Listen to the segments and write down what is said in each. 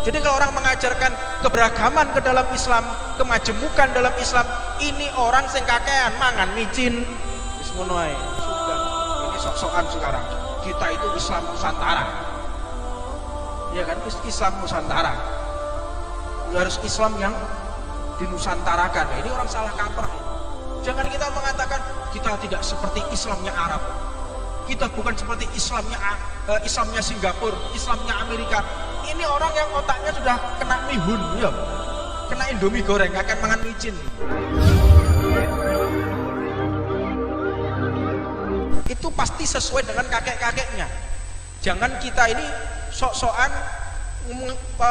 Jadi kalau orang mengajarkan keberagaman ke dalam Islam, kemajemukan dalam Islam, ini orang sing kakean mangan micin wis ngono ae. Sudah. Ini sok-sokan sekarang. Kita itu Islam Nusantara. Ya kan, Islam Nusantara. Harus Islam yang dinusantarakan. Nah, ini orang salah kaprah. Jangan kita mengatakan kita tidak seperti Islamnya Arab. Kita bukan seperti Islamnya Singapura, Islamnya Amerika. Ini orang yang otaknya sudah kena mihun, ya. Kena Indomie goreng, akan mangan micin. Itu pasti sesuai dengan kakek-kakeknya. Jangan kita ini sok-sokan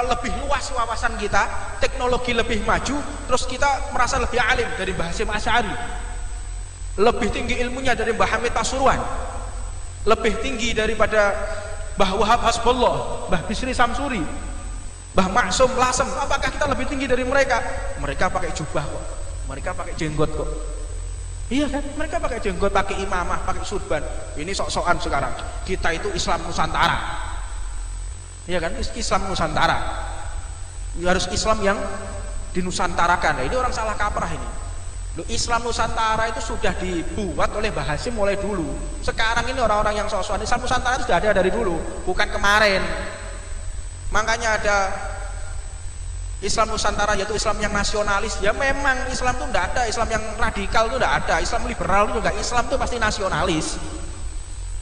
lebih luas wawasan kita, teknologi lebih maju, terus kita merasa lebih alim dari Mbah Hasyim Asy'ari, lebih tinggi ilmunya dari Mbah Hamid Pasuruan, lebih tinggi daripada Mbah Wahab Hasbullah, Mbah Bisri Samsuri, Mbah Maksum Lasem. Apakah kita lebih tinggi dari mereka? Mereka pakai jubah kok, mereka pakai jenggot kok. Iya kan? Mereka pakai jenggot, pakai imamah, pakai surban. Ini sok-sokan sekarang. Kita itu Islam Nusantara. Iya kan? Islam Nusantara. Harus Islam yang dinusantarakan. Nah, ini orang salah kaprah ini. Loh, Islam Nusantara itu sudah dibuat oleh Mbah Hasyim mulai dulu. Sekarang ini orang-orang yang sok-sokan Islam Nusantara itu sudah ada dari dulu, bukan kemarin. Makanya ada Islam Nusantara, yaitu Islam yang nasionalis. Ya memang Islam itu tidak ada, Islam yang radikal itu tidak ada, Islam liberal itu juga, Islam itu pasti nasionalis.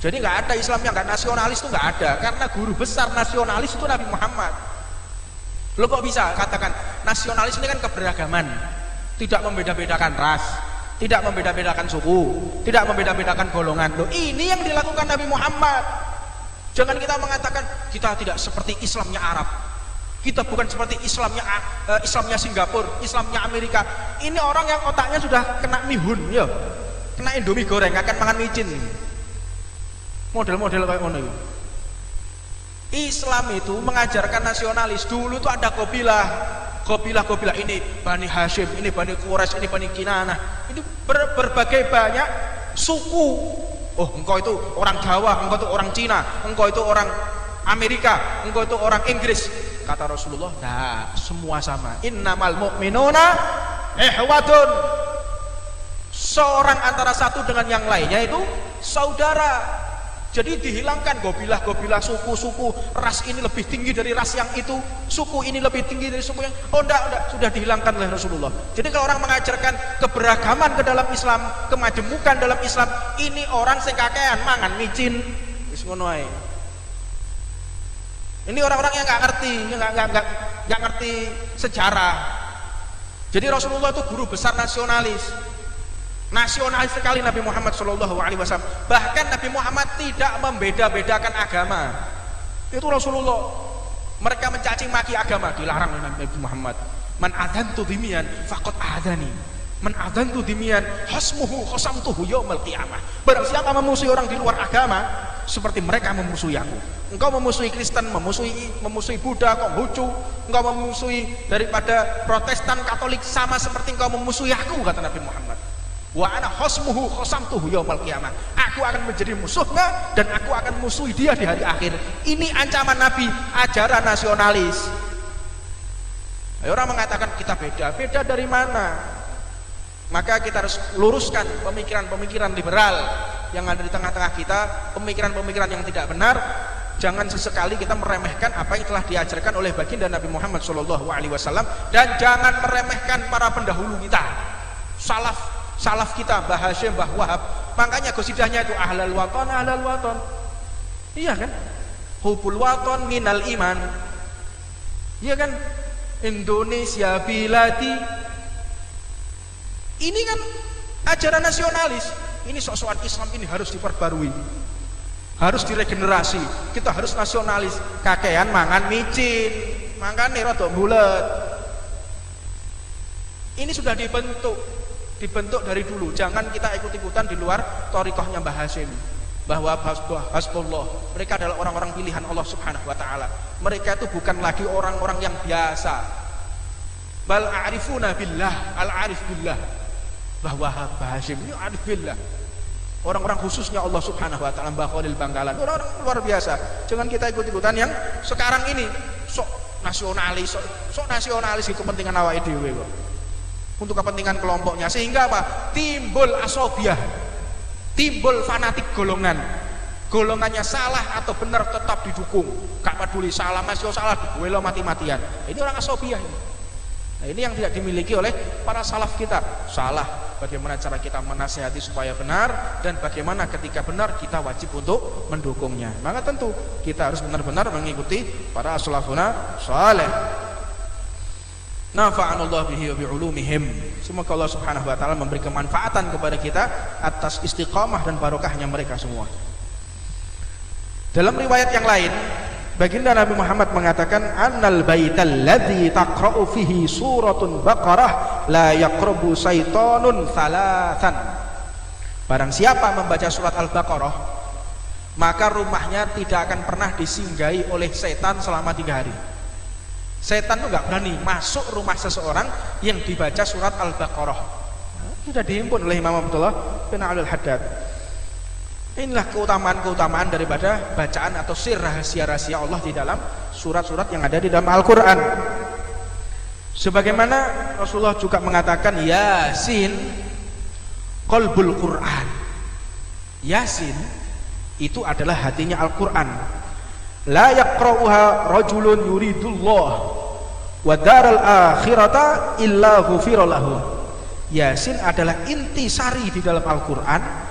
Jadi nggak ada Islam yang nggak nasionalis, itu nggak ada, karena guru besar nasionalis itu Nabi Muhammad. Lo kok bisa katakan nasionalis ini kan keberagaman, tidak membeda-bedakan ras, tidak membeda-bedakan suku, tidak membeda-bedakan golongan. Loh, ini yang dilakukan Nabi Muhammad. Jangan kita mengatakan kita tidak seperti Islamnya Arab, kita bukan seperti Islamnya Singapura, Islamnya Amerika. Ini orang yang otaknya sudah kena mihun, ya, kena Indomie goreng, akan makan micin. Model-model kayak ngono. Islam itu mengajarkan nasionalis. Dulu itu ada kabilah ini Bani Hashim, ini Bani Quraisy, ini Bani Kinanah. Ini berbagai banyak suku. Oh, engkau itu orang Jawa, engkau itu orang Cina, engkau itu orang Amerika, engkau itu orang Inggris. Kata Rasulullah, nah, semua sama. Innamal mu'minuna ihwatun. Seorang antara satu dengan yang lainnya itu saudara. Jadi dihilangkan gobilah-gobilah, suku-suku, ras ini lebih tinggi dari ras yang itu, suku ini lebih tinggi dari suku yang, oh enggak, sudah dihilangkan oleh Rasulullah. Jadi kalau orang mengajarkan keberagaman ke dalam Islam, kemajemukan dalam Islam, ini orang sing kakean mangan micin wis ngono ae. Ini orang-orang yang nggak ngerti sejarah. Jadi Rasulullah itu guru besar nasionalis sekali Nabi Muhammad SAW. Bahkan Nabi Muhammad tidak membeda-bedakan agama. Itu Rasulullah. Mereka mencaci maki agama, dilarang oleh Nabi Muhammad. Man adantu dimian faqad adani, man adantu dimian hasmuhu khasamtuhu yaumil qiyamah. Barang siapa memusuhi orang di luar agama, seperti mereka memusuhi aku. Engkau memusuhi Kristen, memusuhi Buddha, Konghucu, engkau memusuhi daripada Protestan, Katolik, sama seperti engkau memusuhi aku, kata Nabi Muhammad. Wa ana khasmuhu khasamtuhu yaumil qiyamah. Aku akan menjadi musuhnya dan aku akan musuhi dia di hari akhir. Ini ancaman Nabi, ajaran nasionalis. Orang mengatakan kita beda dari mana? Maka kita harus luruskan pemikiran-pemikiran liberal yang ada di tengah-tengah kita, pemikiran-pemikiran yang tidak benar. Jangan sesekali kita meremehkan apa yang telah diajarkan oleh baginda Nabi Muhammad SAW, dan jangan meremehkan para pendahulu kita, salaf kita, Mbah Hasyim, Mbah Wahab. Makanya gosidahnya itu ahlal waton. Iya kan? Hubul waton minal iman. Iya kan? Indonesia biladi. Ini kan ajaran nasionalis. Ini sok-sokan Islam ini harus diperbarui, harus diregenerasi. Kita harus nasionalis. Kakean mangan micin, mangkane rada bulet. Ini sudah dibentuk dari dulu. Jangan kita ikut-ikutan di luar thariqahnya Mbah Hasyim, bahwa Hasbullah. Mereka adalah orang-orang pilihan Allah Subhanahu wa taala. Mereka itu bukan lagi orang-orang yang biasa. Bal a'rifuna billah, al-arif billah. Bahwa Mbah Hasyim ini arif billah. Orang-orang khususnya Allah Subhanahu wa taala, Mbah Khalil Bangkalan. Orang-orang luar biasa. Jangan kita ikut-ikutan yang sekarang ini sok nasionalis, sok nasionalis itu kepentingan awake dhewe kok. Untuk kepentingan kelompoknya, sehingga apa? Timbul asobiah, timbul fanatik golongan. Golongannya salah atau benar tetap didukung, gak peduli salah masih salah, gue lo mati-matian. Ini orang asobiah ini. Nah, ini yang tidak dimiliki oleh para salaf kita. Salah, bagaimana cara kita menasihati supaya benar, dan bagaimana ketika benar kita wajib untuk mendukungnya. Maka tentu kita harus benar-benar mengikuti para salafuna saleh. Nafa'anallahu bihi wa bi'ulumihim. Semoga Allah Subhanahu wa taala memberi kemanfaatan kepada kita atas istiqamah dan barokahnya mereka semua. Dalam riwayat yang lain, baginda Nabi Muhammad mengatakan, annal baital ladzi taqra'u fihi suratun baqarah la yaqrabu syaitonun thalathan. Barang siapa membaca surat Al-Baqarah, maka rumahnya tidak akan pernah disinggahi oleh setan selama 3 hari. Setan itu nggak berani masuk rumah seseorang yang dibaca surat Al-Baqarah. Sudah dihimpun oleh Imam Abdullah bin Al-Haddad. Inilah keutamaan-keutamaan daripada bacaan atau sir rahasia-rahasia Allah di dalam surat-surat yang ada di dalam Al-Quran. Sebagaimana Rasulullah juga mengatakan, Yasin qalbul Quran. Yasin itu adalah hatinya Al-Quran. La yaqra'uha rajulun yuridullah wa daral akhirata illa ghufira lahu. Yasin adalah intisari di dalam Al-Quran.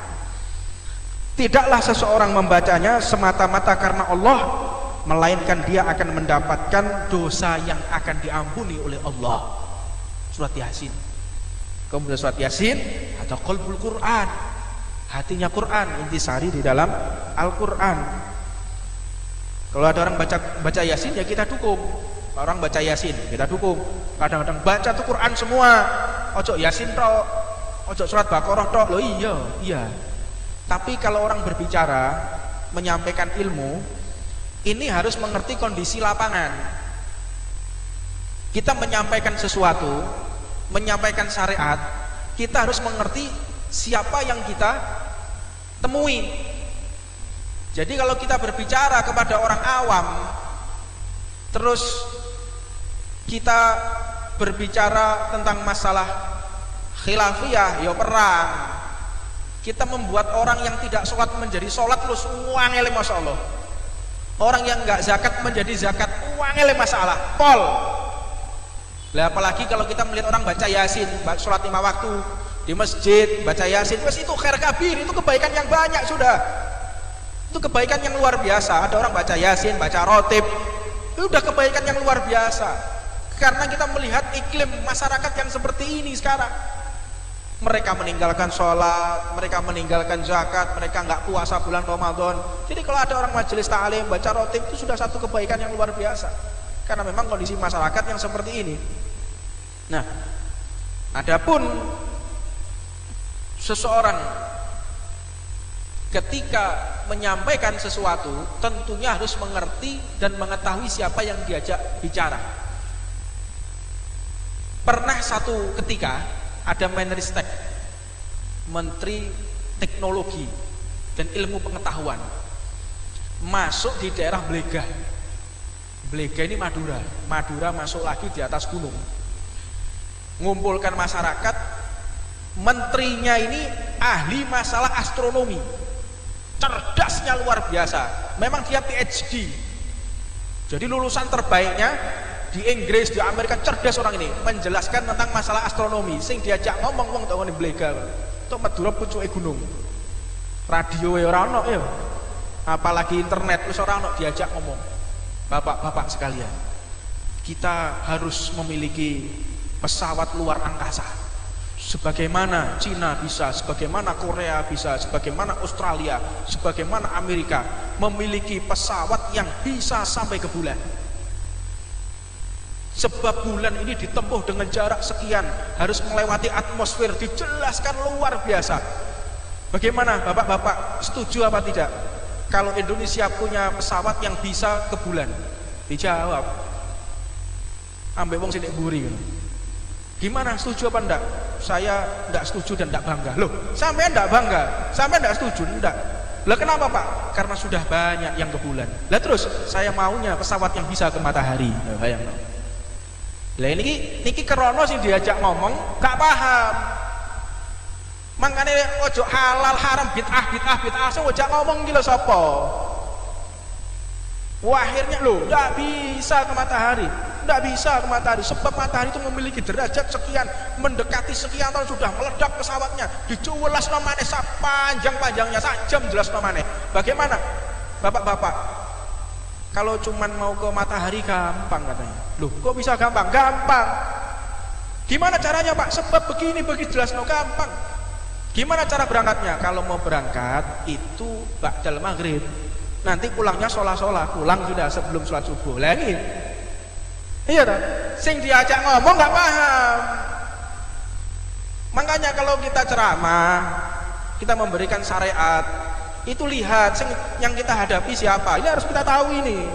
Tidaklah seseorang membacanya semata-mata karena Allah, melainkan dia akan mendapatkan dosa yang akan diampuni oleh Allah. Surat Yasin. Kemudian surat Yasin atau qalbul Quran, hatinya Quran, intisari di dalam Al-Quran. Kalau ada orang baca Yasin, ya kita dukung. Orang baca Yasin, kita dukung. Kadang-kadang baca tuh Quran semua, ojo Yasin tok, ojo surat Baqarah tok. Loh iya. Tapi kalau orang berbicara, menyampaikan ilmu, ini harus mengerti kondisi lapangan. Kita menyampaikan sesuatu, menyampaikan syariat, kita harus mengerti siapa yang kita temui. Jadi kalau kita berbicara kepada orang awam, terus kita berbicara tentang masalah khilafiyah, ya perang, kita membuat orang yang tidak sholat menjadi sholat, terus uangnya masya Allah. Orang yang nggak zakat menjadi zakat, uangnya masalah pol. Lah apalagi kalau kita melihat orang baca Yasin, sholat 5 waktu di masjid, baca Yasin, itu khair kabir, itu kebaikan yang banyak sudah. Itu kebaikan yang luar biasa. Ada orang baca Yasin, baca rotib, itu udah kebaikan yang luar biasa. Karena kita melihat iklim masyarakat yang seperti ini sekarang. Mereka meninggalkan sholat, mereka meninggalkan zakat, mereka nggak puasa bulan Ramadan. Jadi kalau ada orang majelis ta'lim, baca rotib, itu sudah satu kebaikan yang luar biasa. Karena memang kondisi masyarakat yang seperti ini. Nah, adapun seseorang ketika menyampaikan sesuatu, tentunya harus mengerti dan mengetahui siapa yang diajak bicara. Pernah satu ketika ada Menristek, Menteri Teknologi dan Ilmu Pengetahuan, masuk di daerah Blega. Blega ini Madura. Madura masuk lagi di atas gunung, ngumpulkan masyarakat. Menterinya ini ahli masalah astronomi, cerdasnya luar biasa. Memang dia PhD, jadi lulusan terbaiknya di Inggris, di Amerika, cerdas orang ini menjelaskan tentang masalah astronomi. Sing diajak ngomong wong tau ngene Blega. Tok Madura pucuke gunung. Radio ora ono ya. Apalagi internet wis ora ono diajak ngomong. Bapak-bapak sekalian, kita harus memiliki pesawat luar angkasa. Sebagaimana Cina bisa, sebagaimana Korea bisa, sebagaimana Australia, sebagaimana Amerika memiliki pesawat yang bisa sampai ke bulan. Sebab bulan ini ditempuh dengan jarak sekian, harus melewati atmosfer, dijelaskan luar biasa. Bagaimana bapak-bapak, setuju apa tidak kalau Indonesia punya pesawat yang bisa ke bulan? Dijawab ambek wong sing mburi. Gimana, setuju apa enggak? Saya enggak setuju dan enggak bangga. Loh, sampean enggak bangga? Sampean enggak setuju? Enggak. Lah kenapa Pak? Karena sudah banyak yang ke bulan. Lah terus saya maunya pesawat yang bisa ke matahari. Nah, bayangno. Lah niki kerono sing diajak ngomong gak paham. Makanya ojo halal haram bid'ah sing ojak ngomong iki lho sapa? Wah, akhirnya loh, nggak bisa ke matahari, nggak bisa ke matahari, sebab matahari itu memiliki derajat sekian, mendekati sekian tahun sudah meledak pesawatnya, dicuwelas nomane panjang-panjangnya, sak jam jelas nomane. Bagaimana, bapak-bapak? Kalau cuman mau ke matahari gampang katanya. Loh, kok bisa gampang? Gampang. Gimana caranya Pak? Sebab begini jelas no gampang. Gimana cara berangkatnya? Kalau mau berangkat itu ba'dal maghrib. Nanti pulangnya sholat, pulang sudah sebelum sholat subuh lagi. Iya kan? Sing diajak ngomong nggak paham. Makanya kalau kita ceramah, kita memberikan syariat, itu lihat yang kita hadapi siapa. Ini harus kita tahu ini.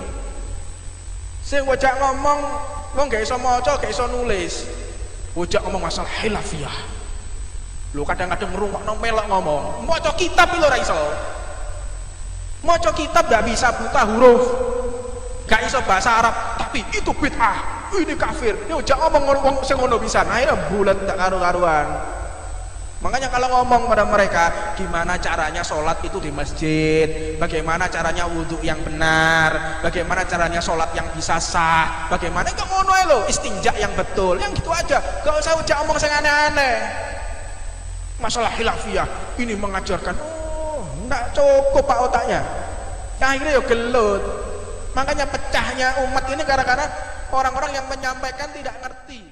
Sing wajak ngomong, wong gak iso maca, gak iso nulis. Wajak ngomong masalah khilafiyah. Lu kadang-kadang ngrungokno melok ngomong, maca kitab lho ora iso. Maca kitab gak bisa buta huruf, gak iso bahasa Arab, tapi itu bid'ah, ini kafir. Yo jak ngomong sing ngono pisan, akhirnya bulan tak karu-karuan. Makanya kalau ngomong pada mereka, gimana caranya sholat itu di masjid, bagaimana caranya wudhu yang benar, bagaimana caranya sholat yang bisa sah, bagaimana gak ngono lo, istinja yang betul, yang gitu aja. Gak usah ujak ngomong sing aneh-aneh. Masalah khilafiyah ini mengajarkan. Nggak cukup Pak otaknya, akhirnya ya gelut. Makanya pecahnya umat ini gara-gara orang-orang yang menyampaikan tidak ngerti.